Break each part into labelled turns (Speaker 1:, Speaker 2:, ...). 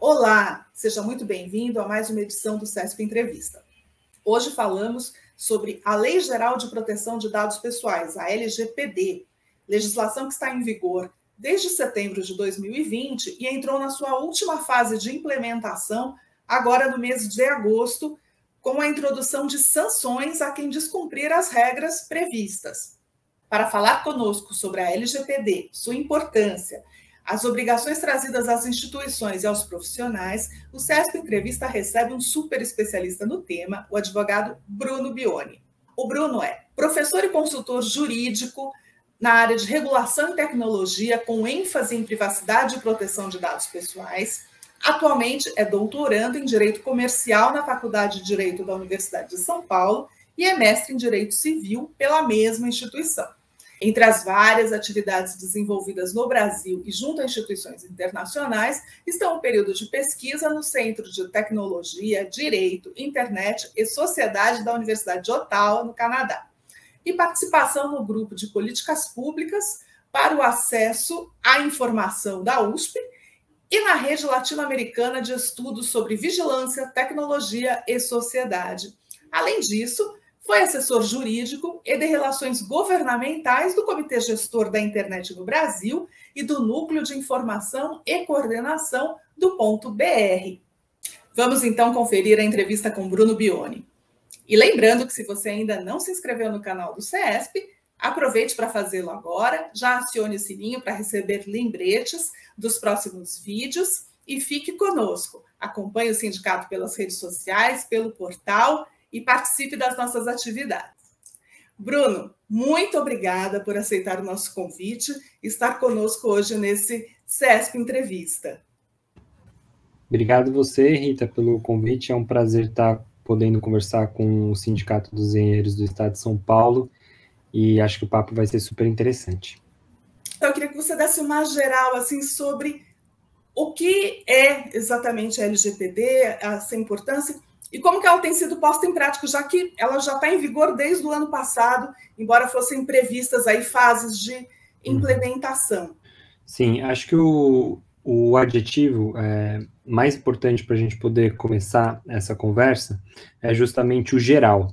Speaker 1: Olá, seja muito bem-vindo a mais uma edição do CESP Entrevista. Hoje falamos sobre a Lei Geral de Proteção de Dados Pessoais, a LGPD, legislação que está em vigor desde setembro de 2020 e entrou na sua última fase de implementação agora no mês de agosto, com a introdução de sanções a quem descumprir as regras previstas. Para falar conosco sobre a LGPD, sua importância, as obrigações trazidas às instituições e aos profissionais, o CESP Entrevista recebe um super especialista no tema, o advogado Bruno Bioni. O Bruno é professor e consultor jurídico na área de regulação e tecnologia, com ênfase em privacidade e proteção de dados pessoais. Atualmente é doutorando em Direito Comercial na Faculdade de Direito da Universidade de São Paulo e é mestre em Direito Civil pela mesma instituição. Entre as várias atividades desenvolvidas no Brasil e junto a instituições internacionais, estão o período de pesquisa no Centro de Tecnologia, Direito, Internet e Sociedade da Universidade de Ottawa, no Canadá, e participação no grupo de políticas públicas para o acesso à informação da USP e na rede latino-americana de estudos sobre vigilância, tecnologia e sociedade. Além disso, foi assessor jurídico e de relações governamentais do Comitê Gestor da Internet no Brasil e do Núcleo de Informação e Coordenação do Ponto BR. Vamos então conferir a entrevista com Bruno Bioni. E lembrando que se você ainda não se inscreveu no canal do CESP, aproveite para fazê-lo agora, já acione o sininho para receber lembretes dos próximos vídeos e fique conosco. Acompanhe o sindicato pelas redes sociais, pelo portal e participe das nossas atividades. Bruno, muito obrigada por aceitar o nosso convite e estar conosco hoje nesse CESP Entrevista.
Speaker 2: Obrigado você, Rita, pelo convite. É um prazer estar podendo conversar com o Sindicato dos Engenheiros do Estado de São Paulo e acho que o papo vai ser super interessante.
Speaker 1: Então, eu queria que você desse uma geral assim, sobre o que é exatamente a LGPD, essa importância, e como que ela tem sido posta em prática, já que ela já está em vigor desde o ano passado, embora fossem previstas aí fases de implementação.
Speaker 2: Sim, acho que o adjetivo mais importante para a gente poder começar essa conversa é justamente o geral,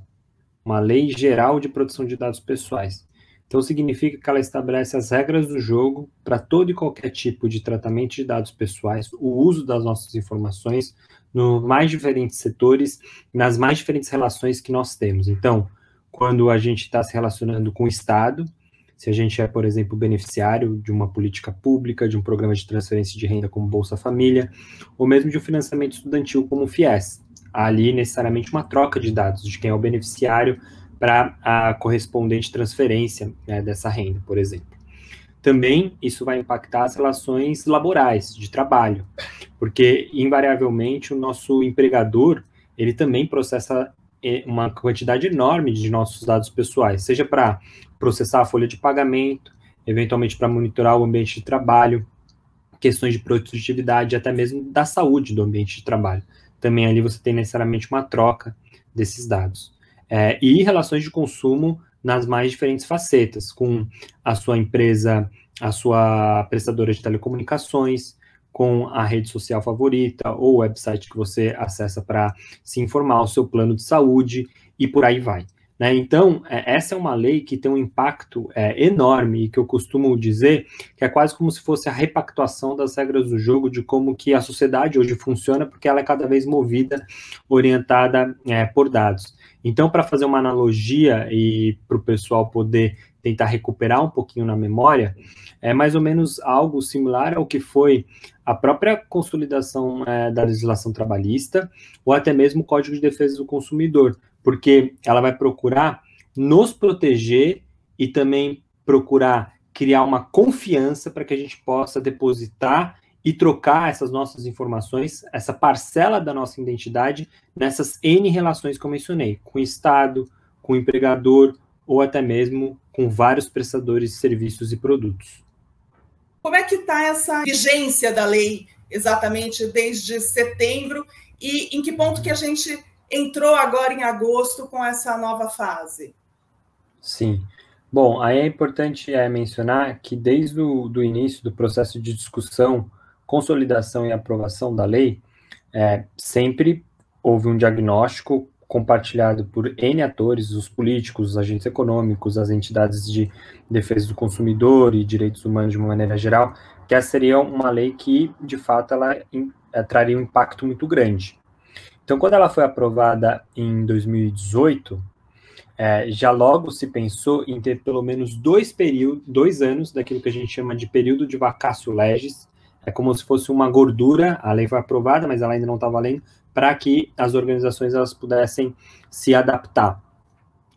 Speaker 2: uma lei geral de proteção de dados pessoais. Então, significa que ela estabelece as regras do jogo para todo e qualquer tipo de tratamento de dados pessoais, o uso das nossas informações nos mais diferentes setores, nas mais diferentes relações que nós temos. Então, quando a gente está se relacionando com o Estado, se a gente é, por exemplo, beneficiário de uma política pública, de um programa de transferência de renda como Bolsa Família, ou mesmo de um financiamento estudantil como o FIES, há ali necessariamente uma troca de dados de quem é o beneficiário para a correspondente transferência, né, dessa renda, por exemplo. Também isso vai impactar as relações laborais, de trabalho, porque, invariavelmente, o nosso empregador, ele também processa uma quantidade enorme de nossos dados pessoais, seja para processar a folha de pagamento, eventualmente para monitorar o ambiente de trabalho, questões de produtividade, até mesmo da saúde do ambiente de trabalho. Também ali você tem necessariamente uma troca desses dados. E relações de consumo nas mais diferentes facetas, com a sua empresa, a sua prestadora de telecomunicações, com a rede social favorita, ou o website que você acessa para se informar, o seu plano de saúde, e por aí vai. Né? Então, essa é uma lei que tem um impacto enorme, e que eu costumo dizer que é quase como se fosse a repactuação das regras do jogo, de como que a sociedade hoje funciona, porque ela é cada vez movida, orientada por dados. Então, para fazer uma analogia e para o pessoal poder tentar recuperar um pouquinho na memória, é mais ou menos algo similar ao que foi a própria consolidação da legislação trabalhista, ou até mesmo o Código de Defesa do Consumidor, porque ela vai procurar nos proteger e também procurar criar uma confiança para que a gente possa depositar e trocar essas nossas informações, essa parcela da nossa identidade, nessas N relações que eu mencionei, com o Estado, com o empregador, ou até mesmo com vários prestadores de serviços e produtos.
Speaker 1: Como é que está essa vigência da lei, exatamente desde setembro, e em que ponto que a gente entrou agora em agosto com essa nova fase?
Speaker 2: Sim. Bom, aí é importante mencionar que desde o início do processo de discussão consolidação e aprovação da lei, sempre houve um diagnóstico compartilhado por N atores, os políticos, os agentes econômicos, as entidades de defesa do consumidor e direitos humanos de uma maneira geral, que essa seria uma lei que, de fato, ela traria um impacto muito grande. Então, quando ela foi aprovada em 2018, já logo se pensou em ter pelo menos 2 anos daquilo que a gente chama de período de vacatio legis. É como se fosse uma gordura, a lei foi aprovada, mas ela ainda não está valendo, para que as organizações elas pudessem se adaptar.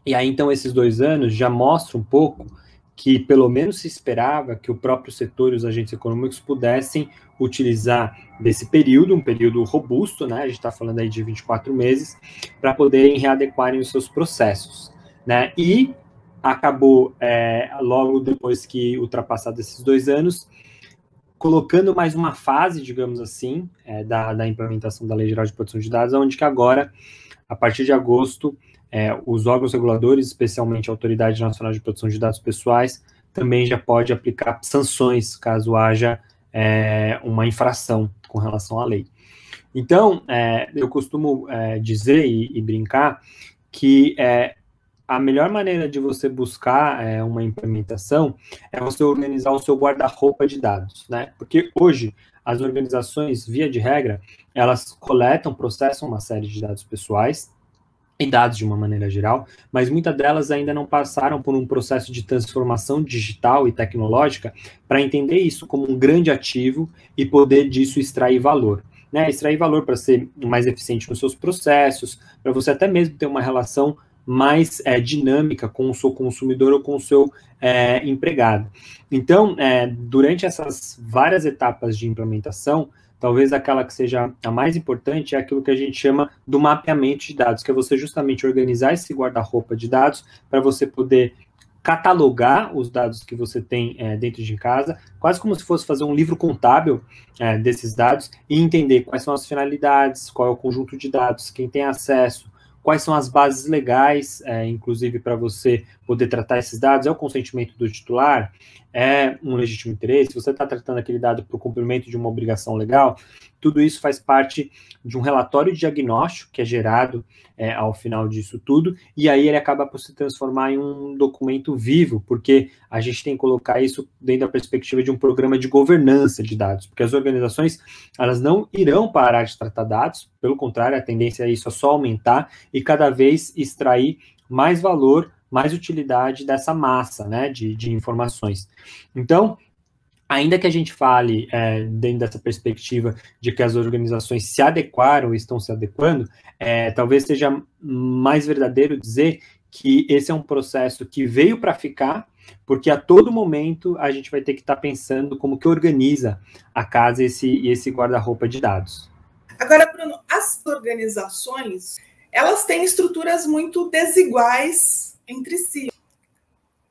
Speaker 2: E aí, então, esses 2 anos já mostram um pouco que, pelo menos, se esperava que o próprio setor e os agentes econômicos pudessem utilizar desse período, um período robusto, né? A gente está falando aí de 24 meses, para poderem readequarem os seus processos, né? E acabou, logo depois que ultrapassados esses 2 anos, colocando mais uma fase, digamos assim, da implementação da Lei Geral de Proteção de Dados, onde que agora, a partir de agosto, os órgãos reguladores, especialmente a Autoridade Nacional de Proteção de Dados Pessoais, também já pode aplicar sanções, caso haja uma infração com relação à lei. Então, eu costumo dizer e brincar que a melhor maneira de você buscar uma implementação é você organizar o seu guarda-roupa de dados, né? Porque hoje as organizações, via de regra, elas coletam, processam uma série de dados pessoais e dados de uma maneira geral, mas muitas delas ainda não passaram por um processo de transformação digital e tecnológica para entender isso como um grande ativo e poder disso extrair valor. Né? Extrair valor para ser mais eficiente nos seus processos, para você até mesmo ter uma relação mais dinâmica com o seu consumidor ou com o seu empregado. Então, durante essas várias etapas de implementação, talvez aquela que seja a mais importante é aquilo que a gente chama do mapeamento de dados, que é você justamente organizar esse guarda-roupa de dados para você poder catalogar os dados que você tem dentro de casa, quase como se fosse fazer um livro contábil desses dados e entender quais são as finalidades, qual é o conjunto de dados, quem tem acesso, quais são as bases legais, inclusive para você poder tratar esses dados, é o consentimento do titular, é um legítimo interesse, você está tratando aquele dado para o cumprimento de uma obrigação legal, tudo isso faz parte de um relatório de diagnóstico que é gerado ao final disso tudo, e aí ele acaba por se transformar em um documento vivo, porque a gente tem que colocar isso dentro da perspectiva de um programa de governança de dados, porque as organizações, elas não irão parar de tratar dados, pelo contrário, a tendência é isso só aumentar e cada vez extrair mais valor, mais utilidade dessa massa, né, de informações. Então, ainda que a gente fale dentro dessa perspectiva de que as organizações se adequaram, estão se adequando, talvez seja mais verdadeiro dizer que esse é um processo que veio para ficar, porque a todo momento a gente vai ter que estar pensando como que organiza a casa esse guarda-roupa de dados.
Speaker 1: Agora, Bruno, as organizações, elas têm estruturas muito desiguais entre si.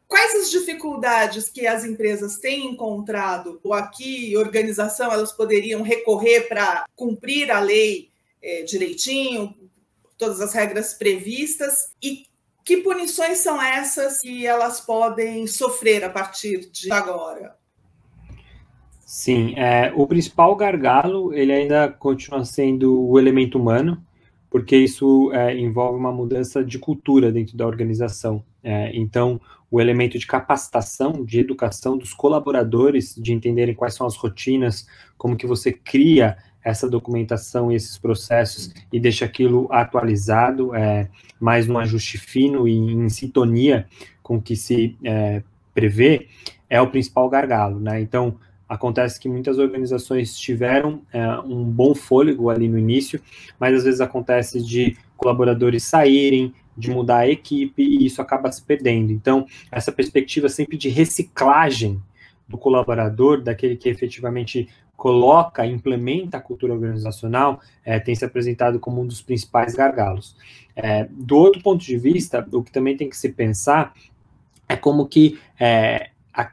Speaker 1: Quais as dificuldades que as empresas têm encontrado, ou a que organização elas poderiam recorrer para cumprir a lei direitinho, todas as regras previstas, e que punições são essas que elas podem sofrer a partir de agora?
Speaker 2: Sim, o principal gargalo, ele ainda continua sendo o elemento humano, porque isso envolve uma mudança de cultura dentro da organização. Então, o elemento de capacitação, de educação dos colaboradores, de entenderem quais são as rotinas, como que você cria essa documentação e esses processos e deixa aquilo atualizado, mais num ajuste fino e em sintonia com o que se prevê, é o principal gargalo, né? Então, acontece que muitas organizações tiveram um bom fôlego ali no início, mas às vezes acontece de colaboradores saírem, de mudar a equipe, e isso acaba se perdendo. Então, essa perspectiva sempre de reciclagem do colaborador, daquele que efetivamente coloca, implementa a cultura organizacional, tem se apresentado como um dos principais gargalos. Do outro ponto de vista, o que também tem que se pensar é como que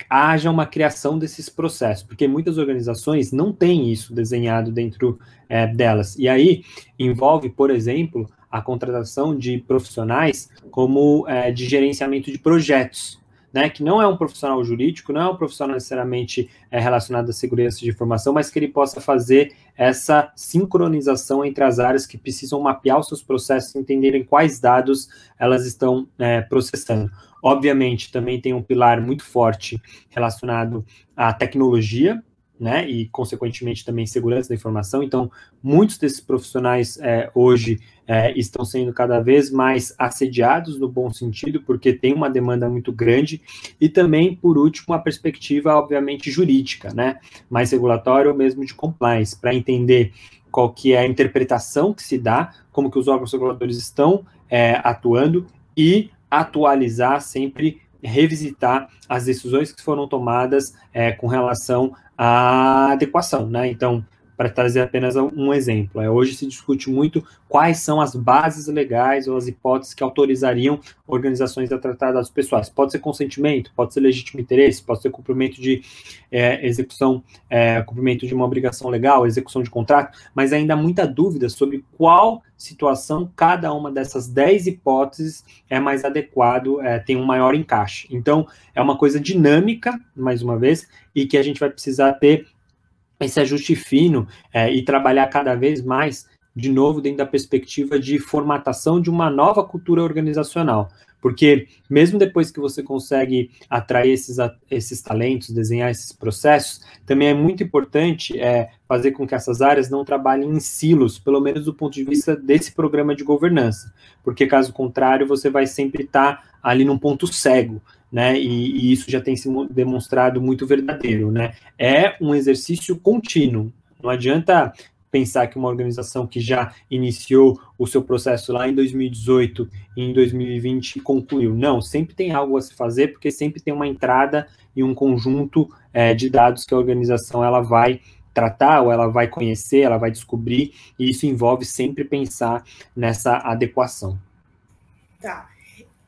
Speaker 2: haja uma criação desses processos, porque muitas organizações não têm isso desenhado dentro delas, e aí envolve, por exemplo, a contratação de profissionais como de gerenciamento de projetos, né, que não é um profissional jurídico, não é um profissional necessariamente relacionado à segurança de informação, mas que ele possa fazer essa sincronização entre as áreas que precisam mapear os seus processos e entenderem quais dados elas estão processando. Obviamente, também tem um pilar muito forte relacionado à tecnologia, né, e, consequentemente, também segurança da informação. Então, muitos desses profissionais hoje estão sendo cada vez mais assediados no bom sentido, porque tem uma demanda muito grande, e também, por último, a perspectiva, obviamente, jurídica, né, mais regulatória ou mesmo de compliance, para entender qual que é a interpretação que se dá, como que os órgãos reguladores estão atuando, e atualizar sempre, revisitar as decisões que foram tomadas com relação à adequação, né? Então, para trazer apenas um exemplo, hoje se discute muito quais são as bases legais ou as hipóteses que autorizariam organizações a tratar dados pessoais. Pode ser consentimento, pode ser legítimo interesse, pode ser cumprimento de execução, cumprimento de uma obrigação legal, execução de contrato, mas ainda há muita dúvida sobre qual situação cada uma dessas 10 hipóteses é mais adequado, tem um maior encaixe. Então, é uma coisa dinâmica, mais uma vez, e que a gente vai precisar ter esse ajuste fino e trabalhar cada vez mais, de novo, dentro da perspectiva de formatação de uma nova cultura organizacional. Porque mesmo depois que você consegue atrair esses talentos, desenhar esses processos, também é muito importante fazer com que essas áreas não trabalhem em silos, pelo menos do ponto de vista desse programa de governança. Porque, caso contrário, você vai sempre estar ali num ponto cego, né? E isso já tem se demonstrado muito verdadeiro, né? É um exercício contínuo. Não adianta pensar que uma organização que já iniciou o seu processo lá em 2018 e em 2020 concluiu. Não, sempre tem algo a se fazer, porque sempre tem uma entrada e um conjunto de dados que a organização ela vai tratar, ou ela vai conhecer, ela vai descobrir, e isso envolve sempre pensar nessa adequação.
Speaker 1: Tá.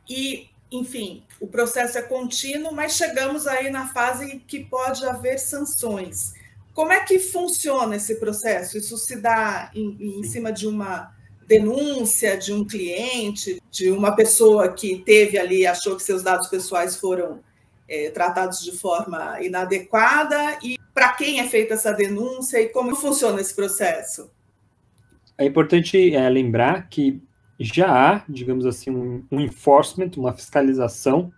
Speaker 1: E, enfim, o processo é contínuo, mas chegamos aí na fase que pode haver sanções. Como é que funciona esse processo? Isso se dá em cima de uma denúncia de um cliente, de uma pessoa que teve ali, achou que seus dados pessoais foram tratados de forma inadequada, e para quem é feita essa denúncia e como funciona esse processo?
Speaker 2: É importante lembrar que já há, digamos assim, um enforcement, uma fiscalização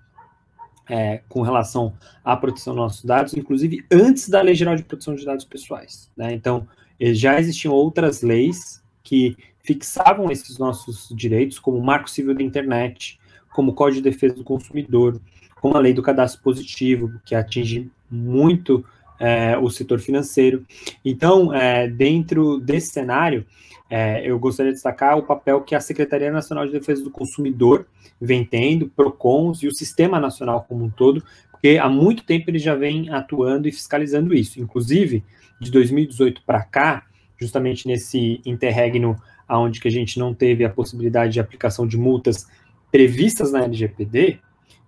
Speaker 2: com relação à proteção dos nossos dados, inclusive antes da Lei Geral de Proteção de Dados Pessoais, né? Então, já existiam outras leis que fixavam esses nossos direitos, como o Marco Civil da Internet, como o Código de Defesa do Consumidor, como a Lei do Cadastro Positivo, que atinge muito o setor financeiro. Então, dentro desse cenário, eu gostaria de destacar o papel que a Secretaria Nacional de Defesa do Consumidor vem tendo, PROCONs e o Sistema Nacional como um todo, porque há muito tempo eles já vêm atuando e fiscalizando isso. Inclusive, de 2018 para cá, justamente nesse interregno onde que a gente não teve a possibilidade de aplicação de multas previstas na LGPD,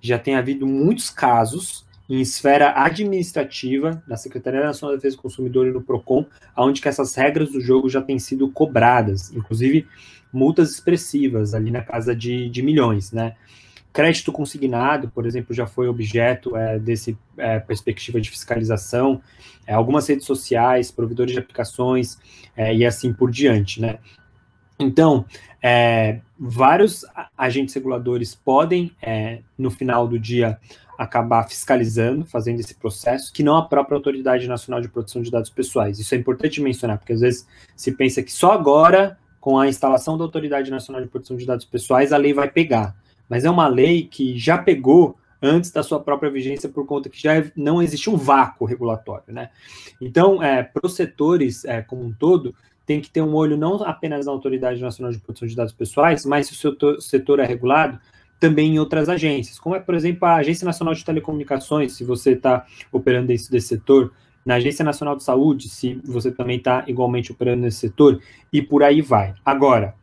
Speaker 2: já tem havido muitos casos em esfera administrativa, na Secretaria Nacional de Defesa do Consumidor e no PROCON, onde que essas regras do jogo já têm sido cobradas, inclusive multas expressivas, ali na casa de milhões, né? Crédito consignado, por exemplo, já foi objeto desse perspectiva de fiscalização, algumas redes sociais, provedores de aplicações e assim por diante, né? Então, vários agentes reguladores podem, no final do dia, acabar fiscalizando, fazendo esse processo, que não a própria Autoridade Nacional de Proteção de Dados Pessoais. Isso é importante mencionar, porque às vezes se pensa que só agora, com a instalação da Autoridade Nacional de Proteção de Dados Pessoais, a lei vai pegar. Mas é uma lei que já pegou antes da sua própria vigência, por conta que já não existe um vácuo regulatório, né? Então, para os setores como um todo, tem que ter um olho não apenas na Autoridade Nacional de Proteção de Dados Pessoais, mas se o setor é regulado, também em outras agências, como por exemplo, a Agência Nacional de Telecomunicações, se você está operando dentro desse setor, na Agência Nacional de Saúde, se você também está igualmente operando nesse setor, e por aí vai. Agora,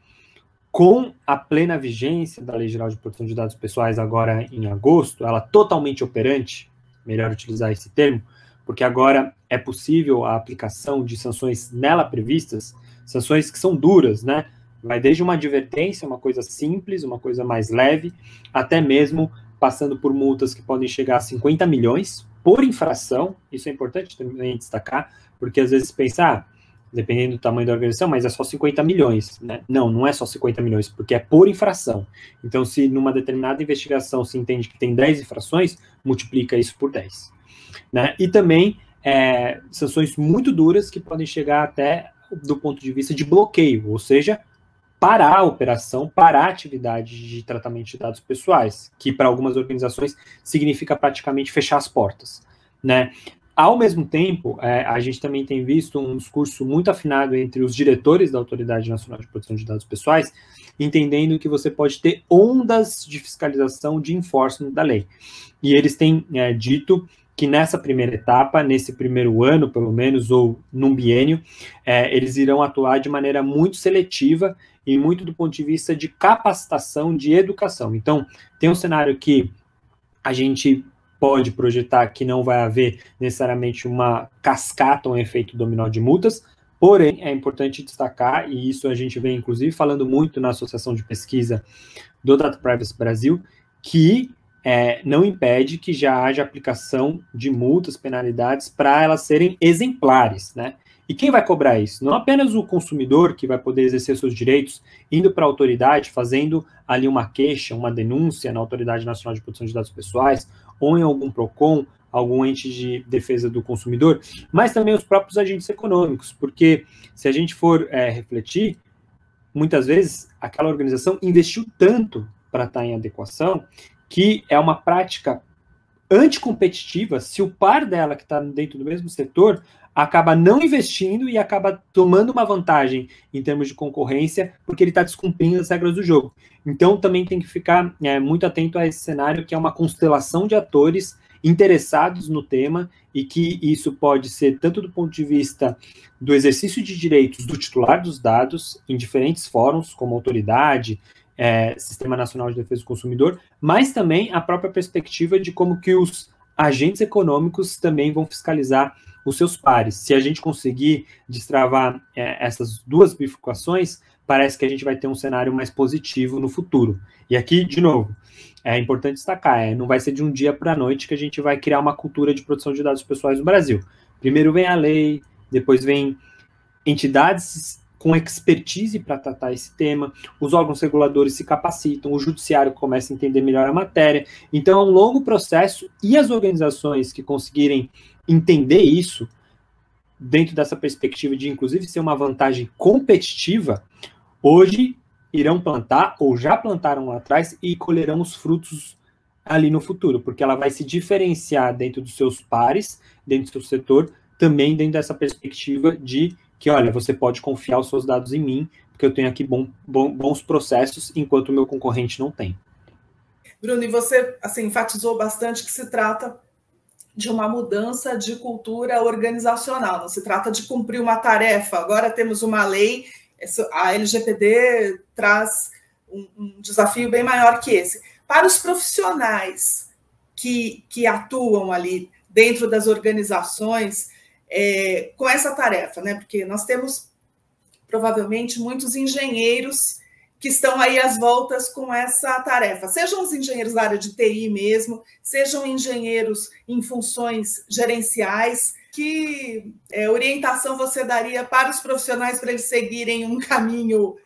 Speaker 2: com a plena vigência da Lei Geral de Proteção de Dados Pessoais agora em agosto, ela totalmente operante, melhor utilizar esse termo, porque agora é possível a aplicação de sanções nela previstas, sanções que são duras, né? Vai desde uma advertência, uma coisa simples, uma coisa mais leve, até mesmo passando por multas que podem chegar a 50 milhões por infração. Isso é importante também destacar, porque às vezes pensar, dependendo do tamanho da organização, mas é só 50 milhões, né? Não é só 50 milhões, porque é por infração. Então, se numa determinada investigação se entende que tem 10 infrações, multiplica isso por 10. Né? E também sanções muito duras que podem chegar até do ponto de vista de bloqueio, ou seja, parar a operação, parar a atividade de tratamento de dados pessoais, que para algumas organizações significa praticamente fechar as portas. Né? Ao mesmo tempo, a gente também tem visto um discurso muito afinado entre os diretores da Autoridade Nacional de Proteção de Dados Pessoais, entendendo que você pode ter ondas de fiscalização, de enforcement da lei. E eles têm dito que nessa primeira etapa, nesse primeiro ano, pelo menos, ou num biênio, eles irão atuar de maneira muito seletiva e muito do ponto de vista de capacitação, de educação. Então, tem um cenário que a gente pode projetar que não vai haver necessariamente uma cascata, um efeito dominó de multas, porém, é importante destacar, e isso a gente vem, inclusive, falando muito na Associação de Pesquisa do Data Privacy Brasil, que não impede que já haja aplicação de multas, penalidades, para elas serem exemplares, né? E quem vai cobrar isso? Não apenas o consumidor, que vai poder exercer seus direitos, indo para a autoridade, fazendo ali uma queixa, uma denúncia na Autoridade Nacional de Proteção de Dados Pessoais, ou em algum PROCON, algum ente de defesa do consumidor, mas também os próprios agentes econômicos, porque se a gente for refletir, muitas vezes aquela organização investiu tanto para estar em adequação, que é uma prática anticompetitiva se o par dela, que está dentro do mesmo setor, acaba não investindo e acaba tomando uma vantagem em termos de concorrência, porque ele está descumprindo as regras do jogo. Então, também tem que ficar muito atento a esse cenário, que é uma constelação de atores interessados no tema, e que isso pode ser tanto do ponto de vista do exercício de direitos do titular dos dados, em diferentes fóruns, como autoridade, Sistema Nacional de Defesa do Consumidor, mas também a própria perspectiva de como que os agentes econômicos também vão fiscalizar os seus pares. Se a gente conseguir destravar essas duas bifurcações, parece que a gente vai ter um cenário mais positivo no futuro. E aqui, de novo, é importante destacar, não vai ser de um dia para a noite que a gente vai criar uma cultura de proteção de dados pessoais no Brasil. Primeiro vem a lei, depois vem entidades com expertise para tratar esse tema, os órgãos reguladores se capacitam, o judiciário começa a entender melhor a matéria. Então, é um longo processo, e as organizações que conseguirem entender isso, dentro dessa perspectiva de, inclusive, ser uma vantagem competitiva, hoje irão plantar, ou já plantaram lá atrás, e colherão os frutos ali no futuro, porque ela vai se diferenciar dentro dos seus pares, dentro do seu setor, também dentro dessa perspectiva de que, olha, você pode confiar os seus dados em mim, porque eu tenho aqui bons processos, enquanto o meu concorrente não tem.
Speaker 1: Bruno, e você enfatizou bastante que se trata de uma mudança de cultura organizacional, não se trata de cumprir uma tarefa. Agora temos uma lei, a LGPD traz um desafio bem maior que esse. Para os profissionais que atuam ali dentro das organizações, com essa tarefa, né? Porque nós temos provavelmente muitos engenheiros que estão aí às voltas com essa tarefa, sejam os engenheiros da área de TI mesmo, sejam engenheiros em funções gerenciais. Que orientação você daria para os profissionais para eles seguirem um caminho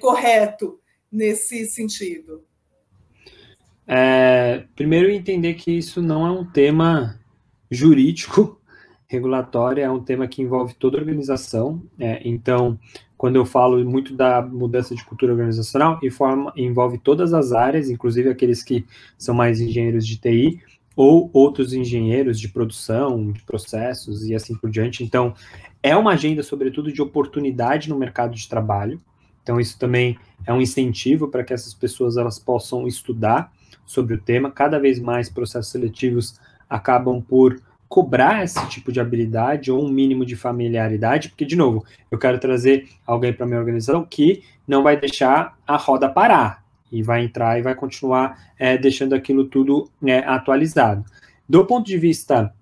Speaker 1: correto nesse sentido?
Speaker 2: Primeiro, entender que isso não é um tema jurídico, regulatório, é um tema que envolve toda a organização. Então, quando eu falo muito da mudança de cultura organizacional, envolve todas as áreas, inclusive aqueles que são mais engenheiros de TI, ou outros engenheiros de produção, de processos e assim por diante. Então, é uma agenda, sobretudo, de oportunidade no mercado de trabalho. Então, isso também é um incentivo para que essas pessoas elas possam estudar sobre o tema. Cada vez mais processos seletivos acabam por cobrar esse tipo de habilidade ou um mínimo de familiaridade, porque, de novo, eu quero trazer alguém para a minha organização que não vai deixar a roda parar, e vai entrar e vai continuar deixando aquilo tudo atualizado. Do ponto de vista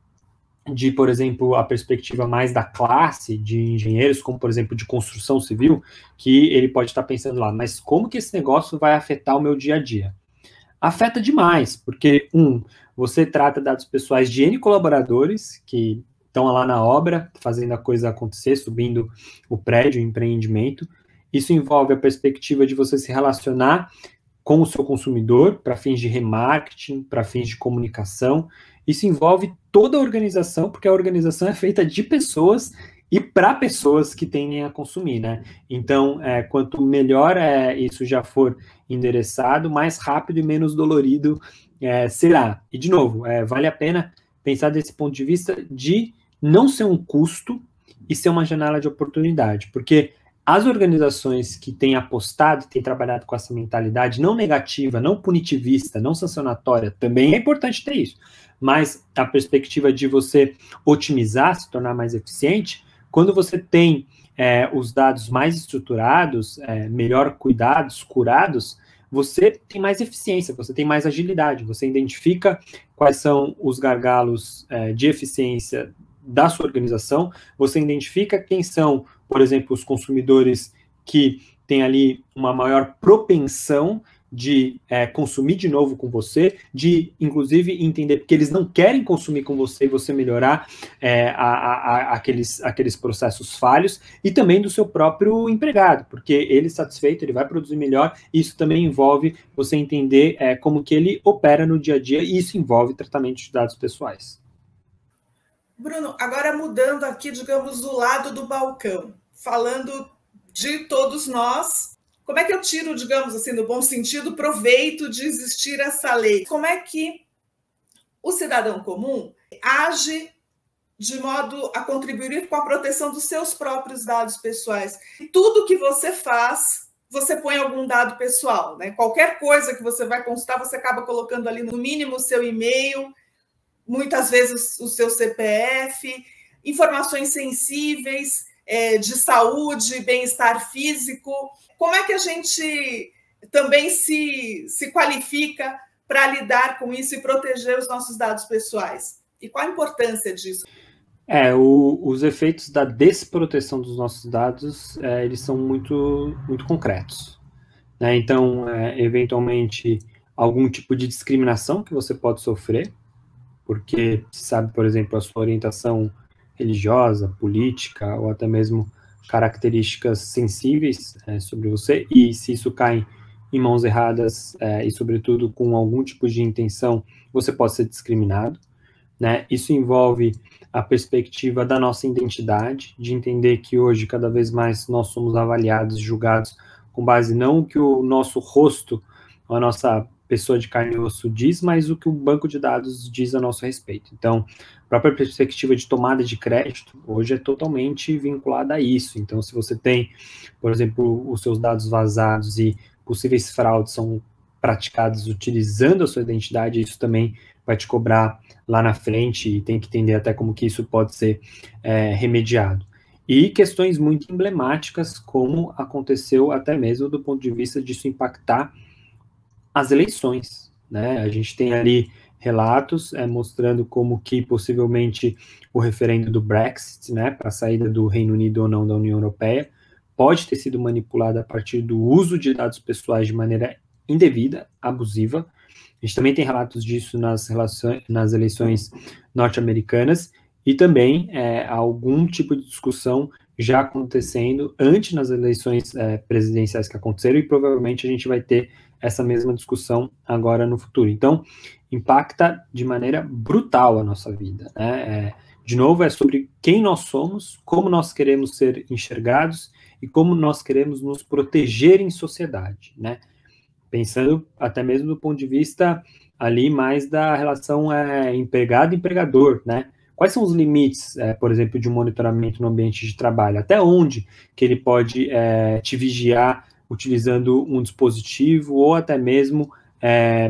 Speaker 2: de, por exemplo, a perspectiva mais da classe de engenheiros, como, por exemplo, de construção civil, que ele pode estar pensando lá, mas como que esse negócio vai afetar o meu dia a dia? afeta demais, porque, você trata dados pessoais de N colaboradores que estão lá na obra, fazendo a coisa acontecer, subindo o prédio, o empreendimento. Isso envolve a perspectiva de você se relacionar com o seu consumidor para fins de remarketing, para fins de comunicação. Isso envolve toda a organização, porque a organização é feita de pessoas e para pessoas que tendem a consumir, né? Então, quanto melhor isso já for endereçado, mais rápido e menos dolorido será. E, de novo, vale a pena pensar desse ponto de vista de não ser um custo e ser uma janela de oportunidade, porque as organizações que têm apostado, têm trabalhado com essa mentalidade não negativa, não punitivista, não sancionatória, também é importante ter isso, mas a perspectiva de você otimizar, se tornar mais eficiente, quando você tem os dados mais estruturados, melhor cuidados, curados, você tem mais eficiência, você tem mais agilidade, você identifica quais são os gargalos de eficiência da sua organização, você identifica quem são, por exemplo, os consumidores que têm ali uma maior propensão de consumir de novo com você, de, inclusive, entender que eles não querem consumir com você e você melhorar aqueles processos falhos, e também do seu próprio empregado, porque ele satisfeito, ele vai produzir melhor. Isso também envolve você entender como que ele opera no dia a dia, e isso envolve tratamento de dados pessoais.
Speaker 1: Bruno, agora mudando aqui, digamos, do lado do balcão, falando de todos nós, como é que eu tiro, digamos assim, no bom sentido, proveito de existir essa lei? Como é que o cidadão comum age de modo a contribuir com a proteção dos seus próprios dados pessoais? E tudo que você faz, você põe algum dado pessoal, né? Qualquer coisa que você vai consultar, você acaba colocando ali, no mínimo, o seu e-mail, muitas vezes o seu CPF, informações sensíveis de saúde, bem-estar físico. Como é que a gente também se qualifica para lidar com isso e proteger os nossos dados pessoais? E qual a importância disso?
Speaker 2: Os efeitos da desproteção dos nossos dados, eles são muito, muito concretos, né? Então, eventualmente, algum tipo de discriminação que você pode sofrer, porque se sabe, por exemplo, a sua orientação religiosa, política, ou até mesmo características sensíveis sobre você, e se isso cai em mãos erradas, e sobretudo com algum tipo de intenção, você pode ser discriminado, né? Isso envolve a perspectiva da nossa identidade, de entender que hoje, cada vez mais, nós somos avaliados, julgados, com base não o que o nosso rosto, a nossa pessoa de carne e osso diz, mas o que o banco de dados diz a nosso respeito. Então, a própria perspectiva de tomada de crédito hoje é totalmente vinculada a isso. Então, se você tem, por exemplo, os seus dados vazados e possíveis fraudes são praticados utilizando a sua identidade, isso também vai te cobrar lá na frente, e tem que entender até como que isso pode ser remediado. E questões muito emblemáticas, como aconteceu até mesmo do ponto de vista disso impactar as eleições, né? A gente tem ali relatos mostrando como que possivelmente o referendo do Brexit, né, para a saída do Reino Unido ou não da União Europeia, pode ter sido manipulado a partir do uso de dados pessoais de maneira indevida, abusiva. A gente também tem relatos disso nas eleições norte-americanas, e também algum tipo de discussão já acontecendo antes nas eleições presidenciais que aconteceram, e provavelmente a gente vai ter essa mesma discussão agora no futuro. Então, impacta de maneira brutal a nossa vida, né? De novo, é sobre quem nós somos, como nós queremos ser enxergados e como nós queremos nos proteger em sociedade, né? Pensando até mesmo do ponto de vista ali mais da relação empregado-empregador, né? Quais são os limites, por exemplo, de um monitoramento no ambiente de trabalho? Até onde que ele pode te vigiar utilizando um dispositivo, ou até mesmo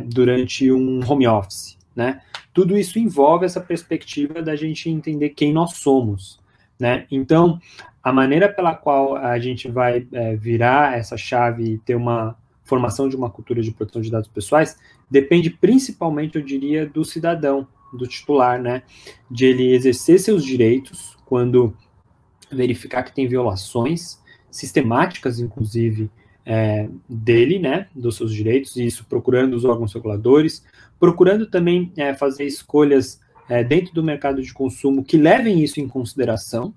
Speaker 2: durante um home office, né? Tudo isso envolve essa perspectiva da gente entender quem nós somos, né? Então, a maneira pela qual a gente vai virar essa chave e ter uma formação de uma cultura de proteção de dados pessoais depende principalmente, eu diria, do cidadão, do titular, né? De ele exercer seus direitos quando verificar que tem violações sistemáticas, inclusive, dele, né, dos seus direitos, e isso procurando os órgãos reguladores, procurando também fazer escolhas dentro do mercado de consumo que levem isso em consideração,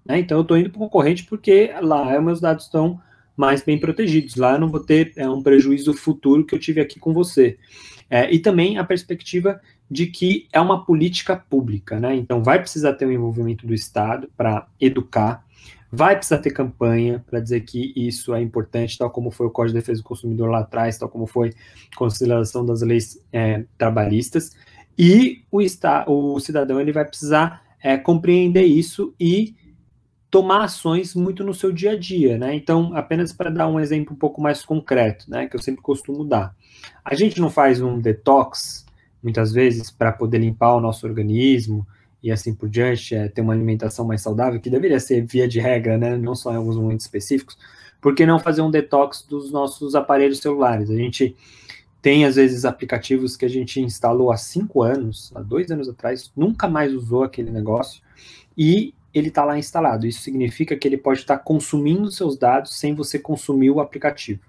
Speaker 2: né? Então eu estou indo para o concorrente porque lá meus dados estão mais bem protegidos, lá eu não vou ter um prejuízo futuro que eu tive aqui com você. E também a perspectiva de que é uma política pública, né? Então vai precisar ter um envolvimento do Estado para educar, vai precisar ter campanha para dizer que isso é importante, tal como foi o Código de Defesa do Consumidor lá atrás, tal como foi a consideração das leis trabalhistas, e o cidadão ele vai precisar compreender isso e tomar ações muito no seu dia a dia, né? Então, apenas para dar um exemplo um pouco mais concreto, né, que eu sempre costumo dar. A gente não faz um detox, muitas vezes, para poder limpar o nosso organismo e assim por diante, ter uma alimentação mais saudável, que deveria ser via de regra, né, não só em alguns momentos específicos. Por que não fazer um detox dos nossos aparelhos celulares? A gente tem, às vezes, aplicativos que a gente instalou há 5 anos, há 2 anos atrás, nunca mais usou aquele negócio, e ele está lá instalado. Isso significa que ele pode estar consumindo seus dados sem você consumir o aplicativo.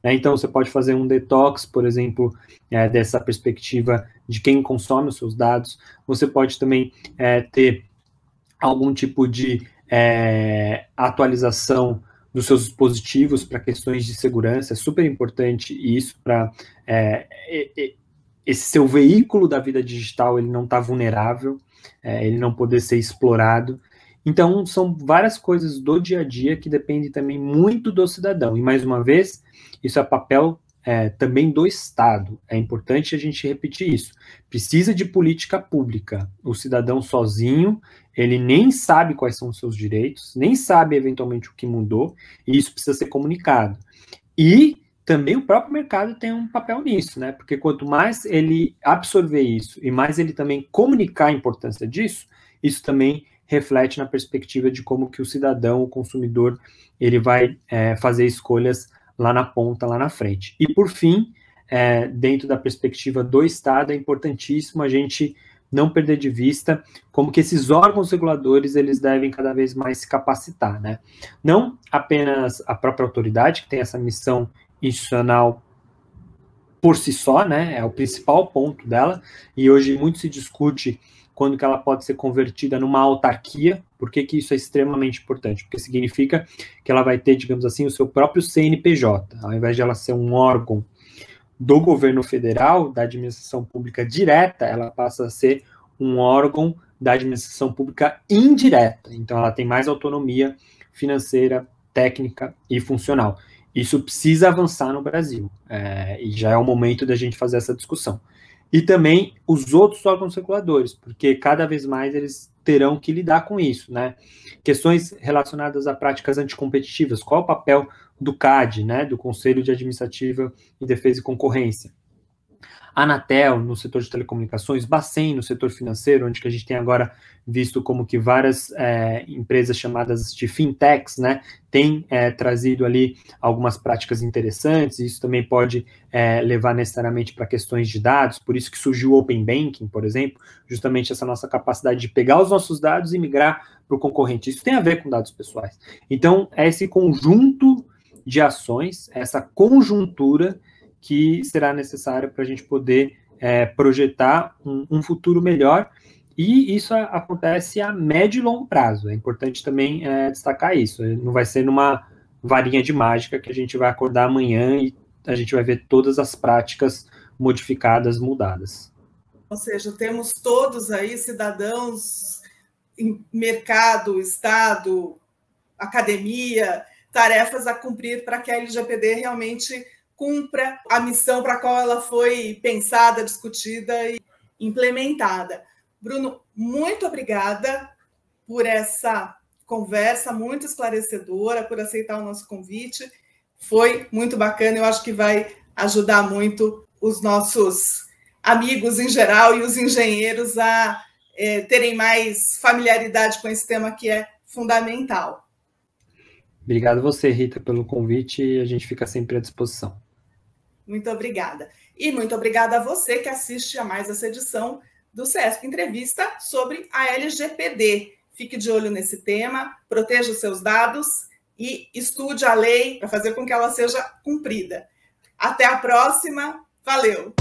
Speaker 2: Então, você pode fazer um detox, por exemplo, dessa perspectiva de quem consome os seus dados. Você pode também ter algum tipo de atualização dos seus dispositivos para questões de segurança. É super importante isso para esse seu veículo da vida digital, ele não está vulnerável, ele não poder ser explorado. Então, são várias coisas do dia a dia que dependem também muito do cidadão. E, mais uma vez, isso é papel também do Estado. É importante a gente repetir isso. Precisa de política pública. O cidadão sozinho, ele nem sabe quais são os seus direitos, nem sabe, eventualmente, o que mudou, e isso precisa ser comunicado. E também o próprio mercado tem um papel nisso, né? Porque quanto mais ele absorver isso e mais ele também comunicar a importância disso, isso também reflete na perspectiva de como que o cidadão, o consumidor, ele vai fazer escolhas lá na ponta, lá na frente. E, por fim, dentro da perspectiva do Estado, é importantíssimo a gente não perder de vista como que esses órgãos reguladores, eles devem cada vez mais se capacitar, né? Não apenas a própria autoridade, que tem essa missão institucional por si só, né? É o principal ponto dela, e hoje muito se discute quando que ela pode ser convertida numa autarquia. Por que que isso é extremamente importante? Porque significa que ela vai ter, digamos assim, o seu próprio CNPJ, ao invés de ela ser um órgão do governo federal, da administração pública direta, ela passa a ser um órgão da administração pública indireta. Então, ela tem mais autonomia financeira, técnica e funcional. Isso precisa avançar no Brasil, e já é o momento da gente fazer essa discussão. E também os outros órgãos reguladores, porque cada vez mais eles terão que lidar com isso, né? Questões relacionadas a práticas anticompetitivas, qual é o papel do CAD, né, do Conselho de Administrativa em Defesa e Concorrência? Anatel, no setor de telecomunicações, Bacen, no setor financeiro, onde que a gente tem agora visto como que várias empresas chamadas de fintechs, né, têm trazido ali algumas práticas interessantes. Isso também pode levar necessariamente para questões de dados, por isso que surgiu o Open Banking, por exemplo, justamente essa nossa capacidade de pegar os nossos dados e migrar para o concorrente. Isso tem a ver com dados pessoais. Então, é esse conjunto de ações, essa conjuntura que será necessário para a gente poder projetar um futuro melhor, e isso acontece a médio e longo prazo. É importante também destacar isso. Não vai ser numa varinha de mágica que a gente vai acordar amanhã e a gente vai ver todas as práticas modificadas, mudadas.
Speaker 1: Ou seja, temos todos aí cidadãos, mercado, Estado, academia, tarefas a cumprir para que a LGPD realmente cumpra a missão para a qual ela foi pensada, discutida e implementada. Bruno, muito obrigada por essa conversa muito esclarecedora, por aceitar o nosso convite. Foi muito bacana, eu acho que vai ajudar muito os nossos amigos em geral e os engenheiros a terem mais familiaridade com esse tema que é fundamental.
Speaker 2: Obrigado a você, Rita, pelo convite, e a gente fica sempre à disposição.
Speaker 1: Muito obrigada. E muito obrigada a você que assiste a mais essa edição do CESP Entrevista sobre a LGPD. Fique de olho nesse tema, proteja os seus dados, e estude a lei para fazer com que ela seja cumprida. Até a próxima. Valeu!